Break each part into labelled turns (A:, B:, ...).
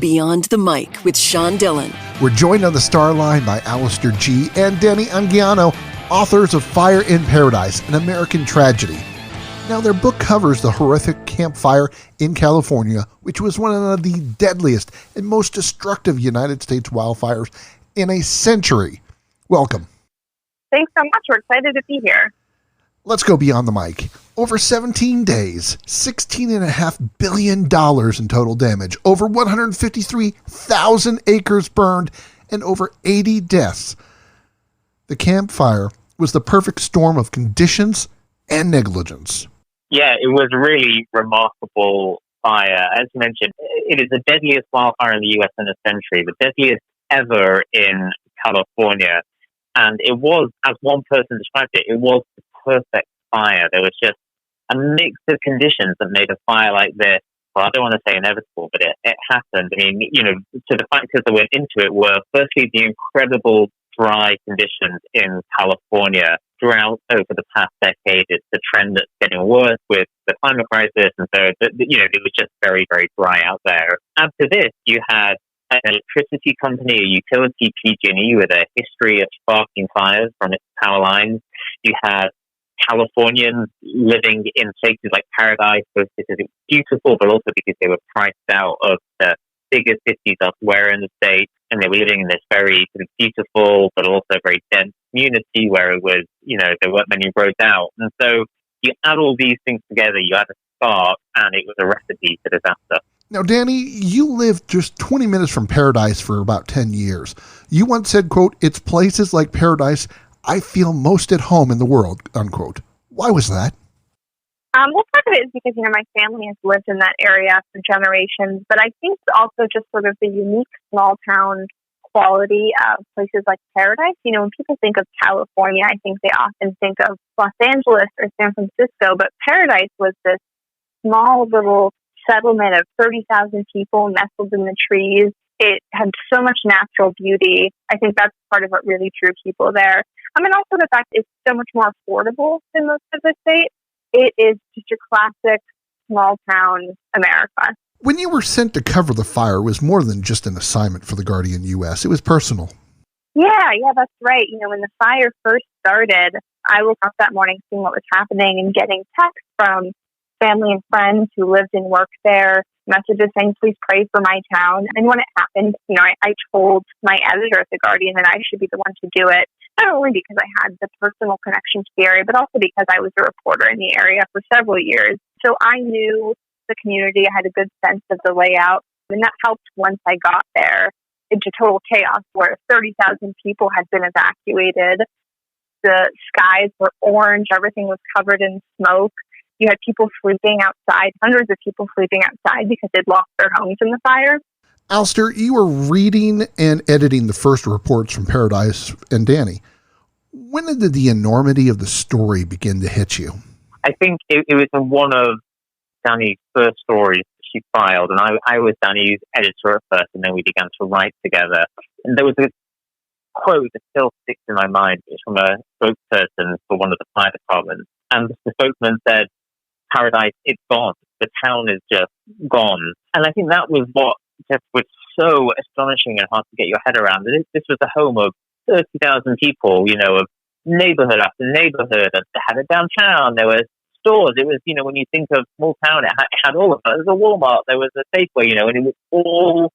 A: Beyond the Mic with Sean Dillon.
B: We're joined on the star line by Alastair G. and Dani Anguiano, authors of Fire in Paradise, an American Tragedy. Now, their book covers the horrific campfire in California, which was one of the deadliest and most destructive United States wildfires in a century. Welcome.
C: Thanks so much. We're excited to be here.
B: Let's go beyond the mic. Over 17 days, $16.5 billion in total damage, over 153,000 acres burned, and over 80 deaths. The campfire was the perfect storm of conditions and negligence.
D: Yeah, it was a really remarkable fire. As you mentioned, it is the deadliest wildfire in the U.S. in a century, the deadliest ever in California. And it was, as one person described it, it was the perfect fire. There was just a mix of conditions that made a fire like this, well, I don't want to say inevitable, but it happened. I mean, so the factors that went into it were, firstly, the incredible dry conditions in California throughout over the past decade. It's the trend that's getting worse with the climate crisis, and so it was just very, very dry out there. After this, you had an electricity company, a utility, PG&E, with a history of sparking fires from its power lines. You had Californians living in places like Paradise, both because it was beautiful, but also because they were priced out of the bigger cities elsewhere in the state, and they were living in this very sort of beautiful, but also very dense community where it was, there weren't many roads out. And so you add all these things together, you add a spark, and it was a recipe for disaster.
B: Now, Dani, you lived just 20 minutes from Paradise for about 10 years. You once said, quote, "It's places like Paradise I feel most at home in the world," unquote. Why was that?
C: Well, part of it is because, my family has lived in that area for generations, but I think also just sort of the unique small town quality of places like Paradise. When people think of California, I think they often think of Los Angeles or San Francisco, but Paradise was this small little settlement of 30,000 people nestled in the trees. It had so much natural beauty. I think that's part of what really drew people there. And also the fact it's so much more affordable than most of the state. It is just your classic small town America.
B: When you were sent to cover the fire, it was more than just an assignment for the Guardian U.S. It was personal.
C: Yeah, that's right. When the fire first started, I woke up that morning seeing what was happening and getting texts from family and friends who lived and worked there, messages saying, "Please pray for my town." And when it happened, I told my editor at The Guardian that I should be the one to do it, not only because I had the personal connection to the area, but also because I was a reporter in the area for several years. So I knew the community. I had a good sense of the layout, and that helped once I got there into total chaos where 30,000 people had been evacuated. The skies were orange. Everything was covered in smoke. You had people sleeping outside, hundreds of people sleeping outside because they'd lost their homes in the fire.
B: Alastair, you were reading and editing the first reports from Paradise and Dani. When did the enormity of the story begin to hit you?
D: I think it was in one of Dani's first stories she filed, and I was Dani's editor at first, and then we began to write together. And there was a quote that still sticks in my mind. It's from a spokesperson for one of the fire departments. And the spokesman said, "Paradise, it's gone. The town is just gone." And I think that was what just was so astonishing and hard to get your head around. This was the home of 30,000 people, of neighborhood after neighborhood. It had a downtown. There were stores. It was, when you think of small town, it had all of it. There was a Walmart. There was a Safeway, and it was all,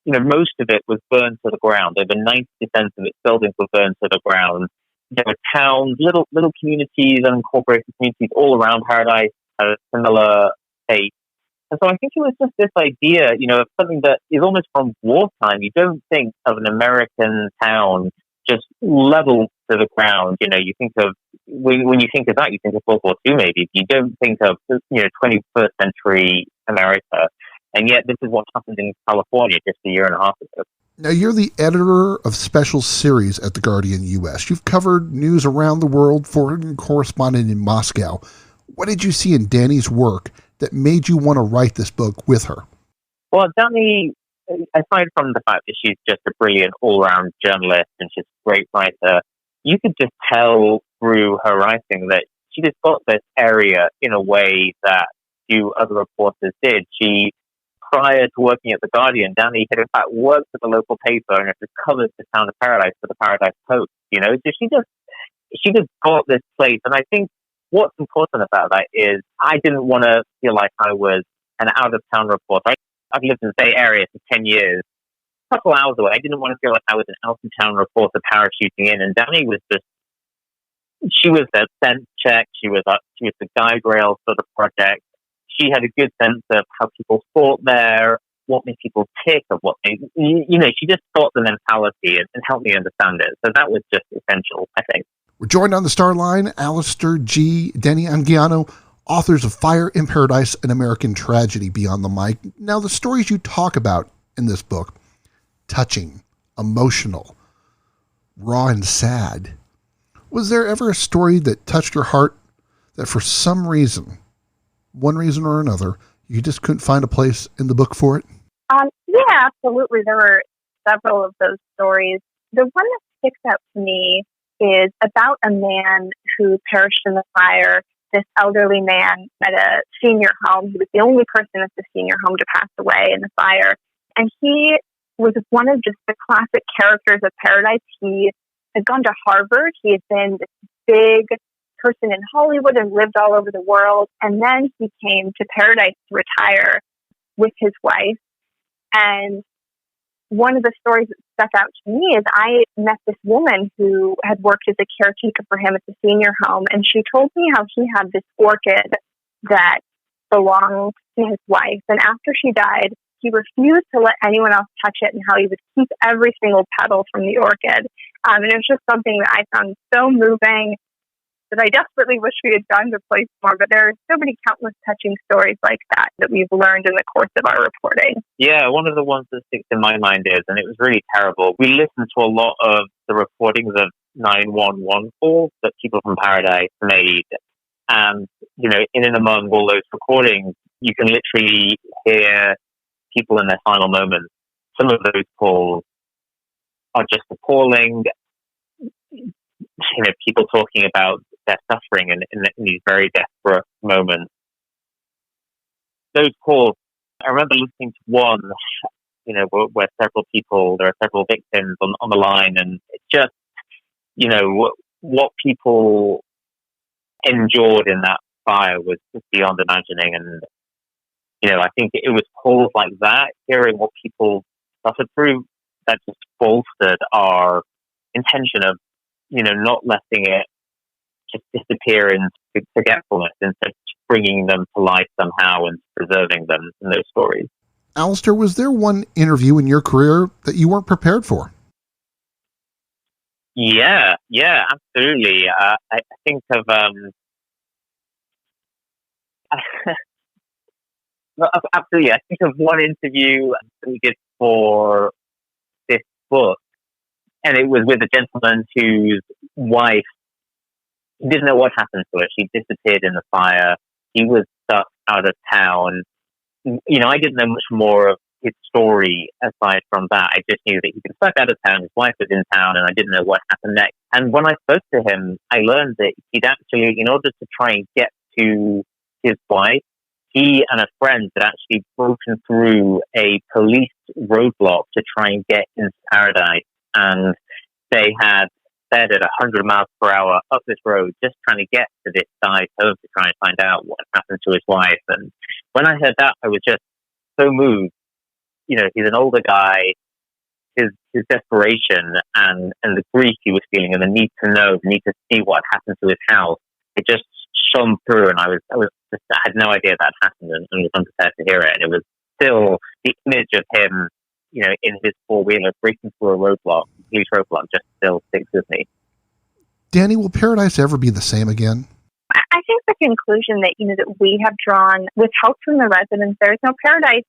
D: most of it was burned to the ground. Over 90% of its buildings were burned to the ground. There were towns, little communities, unincorporated communities all around Paradise, had a similar fate. And so I think it was just this idea, of something that is almost from wartime. You don't think of an American town just leveled to the ground. You think of, when you think of that, you think of World War II maybe. You don't think of, 21st century America. And yet this is what happened in California just a year and a half ago.
B: Now, you're the editor of special series at The Guardian U.S. You've covered news around the world, foreign correspondent in Moscow. What did you see in Dani's work that made you want to write this book with her?
D: Well, Dani, aside from the fact that she's just a brilliant all-round journalist and she's a great writer, you could just tell through her writing that she just got this area in a way that few other reporters did. She prior to working at The Guardian, Dani had in fact worked at the local paper and had covered the town of Paradise for the Paradise Post. So she just got this place. And I think what's important about that is I didn't want to feel like I was an out-of-town reporter. I've lived in the Bay Area for 10 years, a couple hours away. I didn't want to feel like I was an out-of-town reporter parachuting in. And Dani was she was the sense check. She was the guide rail for the project. She had a good sense of how people thought there, what made people tick, of what they, she just thought the mentality and helped me understand it. So that was just essential, I think.
B: We're joined on the star line, Alastair G., Dani Anguiano, authors of Fire in Paradise, An American Tragedy, Beyond the Mic. Now, the stories you talk about in this book, touching, emotional, raw and sad. Was there ever a story that touched your heart that for some reason, one reason or another, you just couldn't find a place in the book for it?
C: Yeah, absolutely. There were several of those stories. The one that sticks out to me is about a man who perished in the fire, this elderly man at a senior home. He was the only person at the senior home to pass away in the fire. And he was one of just the classic characters of Paradise. He had gone to Harvard. He had been this big person in Hollywood and lived all over the world. And then he came to Paradise to retire with his wife. And one of the stories that stuck out to me is I met this woman who had worked as a caretaker for him at the senior home. And she told me how he had this orchid that belonged to his wife. And after she died, he refused to let anyone else touch it, and how he would keep every single petal from the orchid. And it was just something that I found so moving that I desperately wish we had gone to place more. But there are so many countless touching stories like that we've learned in the course of our reporting.
D: Yeah, one of the ones that sticks in my mind is, and it was really terrible, we listened to a lot of the recordings of 911 calls that people from Paradise made. And, in and among all those recordings, you can literally hear people in their final moments. Some of those calls are just appalling. People talking about their suffering in these very desperate moments. Those calls, I remember listening to one, where there are several victims on the line, and it's just, what people endured in that fire was beyond imagining. And, I think it was calls like that, hearing what people suffered through, that just bolstered our intention of, not letting it just disappear into forgetfulness, instead of bringing them to life somehow and preserving them in those stories.
B: Alastair, was there one interview in your career that you weren't prepared for?
D: Yeah, absolutely. I think of absolutely. I think of one interview that we did for this book, and it was with a gentleman whose wife didn't know what happened to her. She disappeared in the fire. He was stuck out of town. I didn't know much more of his story aside from that. I just knew that he'd been stuck out of town. His wife was in town, and I didn't know what happened next. And when I spoke to him, I learned that he'd actually, in order to try and get to his wife, he and a friend had actually broken through a police roadblock to try and get into Paradise. And they had sped at 100 miles per hour up this road, just trying to get to this guy's home to try and find out what happened to his wife. And when I heard that, I was just so moved. He's an older guy. His desperation and the grief he was feeling, and the need to know, the need to see what happened to his house, it just shone through. And I had no idea that happened, and was unprepared to hear it. And it was still the image of him, in his four-wheeler breaking through a roadblock, police roadblock, just still sticks with me.
B: Dani, will Paradise ever be the same again?
C: I think the conclusion that that we have drawn with help from the residents, there is no Paradise.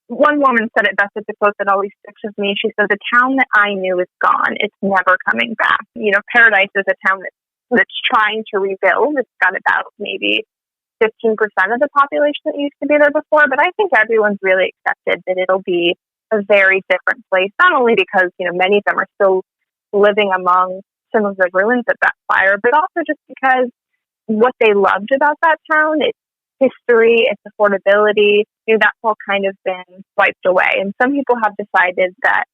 C: One woman said it best. It's a quote that always sticks with me. She said, "The town that I knew is gone. It's never coming back." Paradise is a town that's trying to rebuild. It's got about maybe 15% of the population that used to be there before. But I think everyone's really accepted that it'll be a very different place, not only because, many of them are still living among some of the ruins of that fire, but also just because what they loved about that town, history, its affordability, that's all kind of been wiped away. And some people have decided that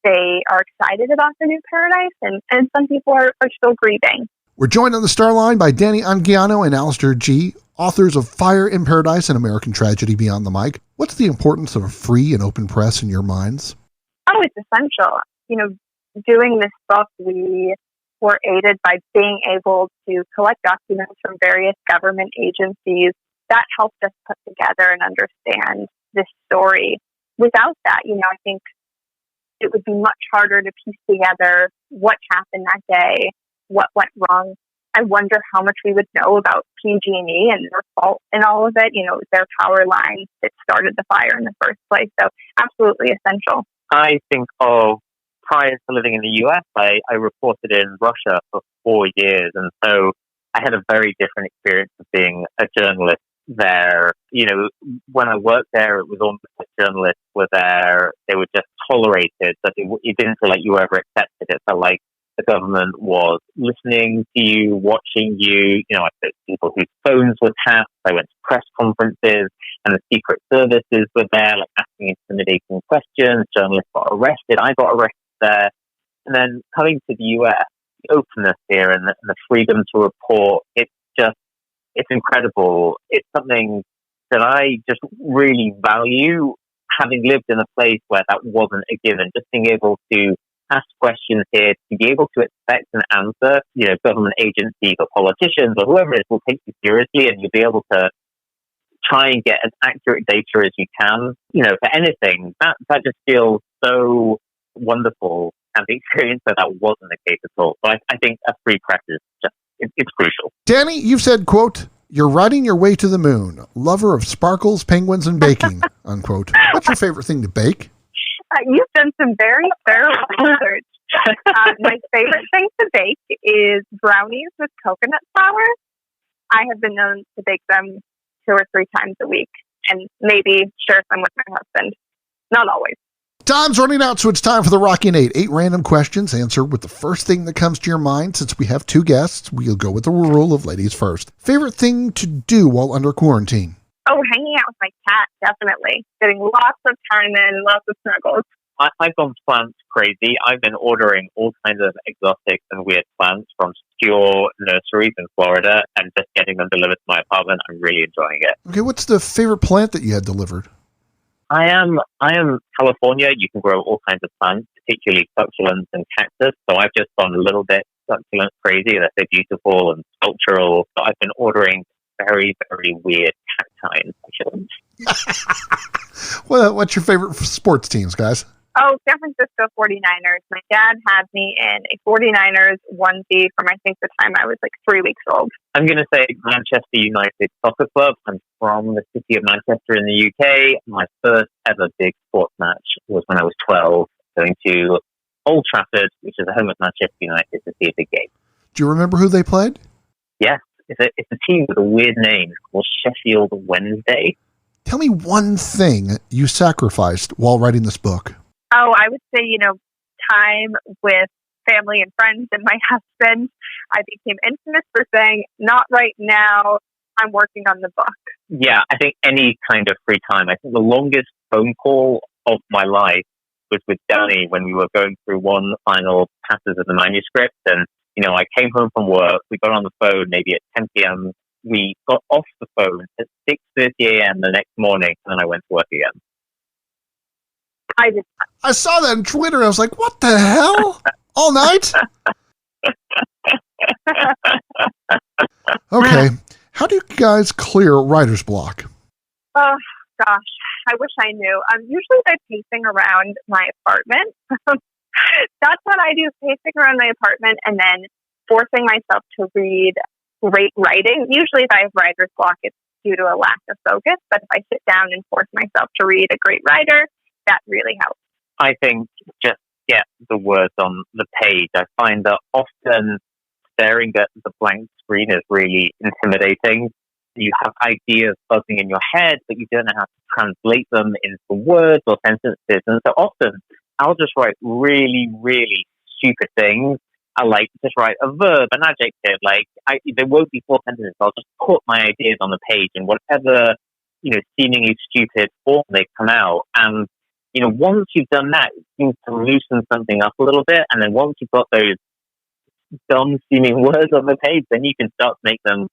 C: they are excited about the new paradise, and some people are still grieving.
B: We're joined on the star line by Dani Anguiano and Alastair G., authors of Fire in Paradise and American Tragedy Beyond the Mic. What's the importance of a free and open press in your minds?
C: Oh, it's essential. Doing this book, we were aided by being able to collect documents from various government agencies. That helped us put together and understand this story. Without that, I think it would be much harder to piece together what happened that day, what went wrong. I wonder how much we would know about PG&E and their fault in all of it. It was their power lines that started the fire in the first place. So absolutely essential.
D: I think of prior to living in the US, I reported in Russia for 4 years. And so I had a very different experience of being a journalist there. When I worked there, it was almost like journalists were there. They were just tolerated, but it didn't feel like you were ever accepted. It felt like the government was listening to you, watching you. I spoke to people whose phones were tapped. I went to press conferences, and the Secret Services were there, asking intimidating questions. Journalists got arrested. I got arrested there. And then coming to the US, the openness here and the freedom to report, it's incredible. It's something that I just really value, having lived in a place where that wasn't a given. Just being able to ask questions here, to be able to expect an answer. Government agencies or politicians or whoever it is will take you seriously, and you'll be able to try and get as accurate data as you can. For anything, that just feels so wonderful. And the experience that wasn't the case at all. So I think a free press is just, it's crucial.
B: Dani, you've said, quote, "You're riding your way to the moon, lover of sparkles, penguins, and baking," unquote. What's your favorite thing to bake?
C: You've done some very thorough research. My favorite thing to bake is brownies with coconut flour. I have been known to bake them 2 or 3 times a week, and maybe share some with my husband. Not always.
B: Time's running out, so it's time for the Rockin' 8. 8 random questions. Answer with the first thing that comes to your mind. Since we have 2 guests, we'll go with the rule of ladies first. Favorite thing to do while under quarantine?
C: Oh, hanging out with my cat, definitely. Getting lots of time in, lots of snuggles.
D: I've gone plant crazy. I've been ordering all kinds of exotic and weird plants from obscure nurseries in Florida and just getting them delivered to my apartment. I'm really enjoying it.
B: Okay, what's the favorite plant that you had delivered?
D: I am California. You can grow all kinds of plants, particularly succulents and cactus. So I've just gone a little bit succulent crazy. They're so beautiful and sculptural. So I've been ordering very, very weird cacti and succulents.
B: Well, what's your favorite sports teams, guys?
C: Oh, San Francisco 49ers. My dad had me in a 49ers onesie from, I think, the time I was 3 weeks old. I'm
D: going to say Manchester United Soccer Club. I'm from the city of Manchester in the UK. My first ever big sports match was when I was 12, going to Old Trafford, which is the home of Manchester United, to see a big game.
B: Do you remember who they played?
D: Yes. It's a team with a weird name called Sheffield Wednesday.
B: Tell me one thing you sacrificed while writing this book.
C: Oh, I would say, time with family and friends and my husband. I became infamous for saying, not right now, I'm working on the book.
D: Yeah, I think any kind of free time. I think the longest phone call of my life was with Dani when we were going through one final passes of the manuscript. And, I came home from work. We got on the phone maybe at 10 p.m. We got off the phone at 6:30 a.m. the next morning, and then I went to work again.
B: I saw that on Twitter. I was like, what the hell? All night? Okay. How do you guys clear writer's block?
C: Oh, gosh. I wish I knew. Usually by pacing around my apartment. That's what I do, pacing around my apartment and then forcing myself to read great writing. Usually if I have writer's block, it's due to a lack of focus. But if I sit down and force myself to read a great writer, that really helps.
D: I think just get the words on the page. I find that often staring at the blank screen is really intimidating. You have ideas buzzing in your head, but you don't know how to translate them into words or sentences. And so often I'll just write really, really stupid things. I like just write a verb, an adjective. There won't be 4 sentences. I'll just put my ideas on the page in whatever, seemingly stupid form they come out. And, once you've done that, it seems to loosen something up a little bit. And then once you've got those dumb seeming words on the page, then you can start to make them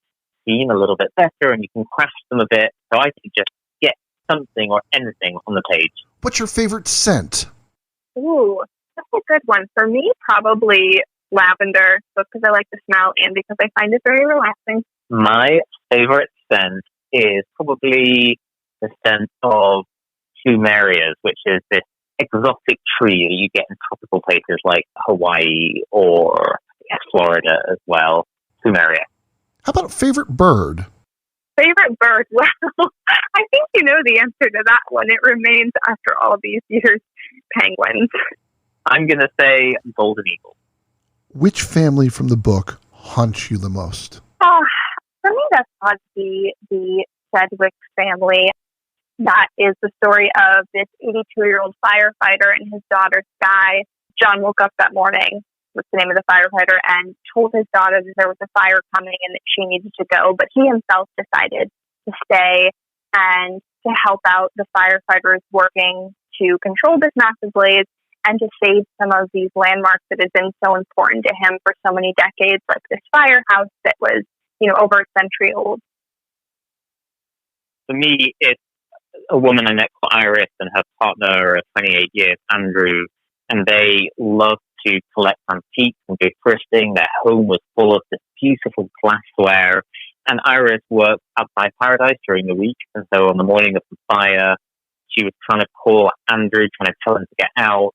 D: seem a little bit better and you can craft them a bit. So I think just get something or anything on the page.
B: What's your favorite scent?
C: Ooh, that's a good one. For me, probably lavender, both because I like the smell and because I find it very relaxing.
D: My favorite scent is probably the scent of plumerias, which is this exotic tree that you get in tropical places like Hawaii or Florida as well. Plumeria.
B: How about favorite bird?
C: Favorite bird? Well, I think you know the answer to that one. It remains, after all these years, penguins.
D: I'm going to say golden eagle.
B: Which family from the book haunts you the most?
C: For me, that's got to be the Sedgwick family. That is the story of this 82-year-old firefighter and his daughter, Sky. John woke up that morning, what's the name of the firefighter, and told his daughter that there was a fire coming and that she needed to go. But he himself decided to stay and to help out the firefighters working to control this massive blaze and to save some of these landmarks that had been so important to him for so many decades, like this firehouse that was, over a century old.
D: For me, it's a woman I met called Iris and her partner of 28 years, Andrew, and they love to collect antiques and go thrifting. Their home was full of this beautiful glassware. And Iris worked outside Paradise during the week. And so on the morning of the fire, she was trying to call Andrew, trying to tell him to get out.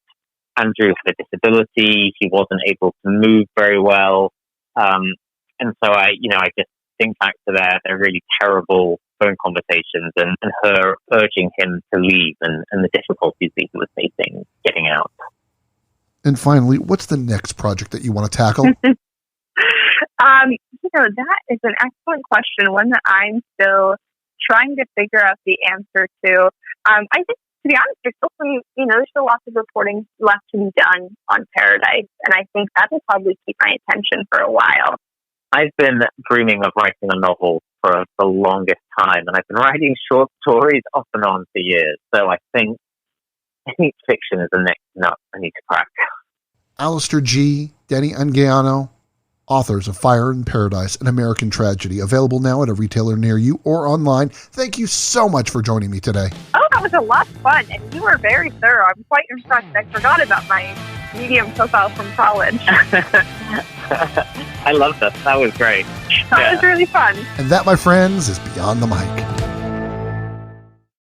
D: Andrew had a disability. He wasn't able to move very well. And so I just think back to their really terrible phone conversations and her urging him to leave and the difficulties that he was facing getting out.
B: And finally, what's the next project that you want to tackle?
C: That is an excellent question, one that I'm still trying to figure out the answer to. I think, to be honest, there's still lots of reporting left to be done on Paradise, and I think that will probably keep my attention for a while.
D: I've been dreaming of writing a novel for the longest time, and I've been writing short stories off and on for years. So I think fiction is the next nut I need to crack.
B: Alastair G., Dani Anguiano, authors of Fire in Paradise, An American Tragedy, available now at a retailer near you or online. Thank you so much for joining me today.
C: Oh, that was a lot of fun, and you were very thorough. I'm quite impressed. I forgot about my Medium profile from college.
D: I love that. That was great.
C: That was really fun.
B: And that, my friends, is Beyond the Mic.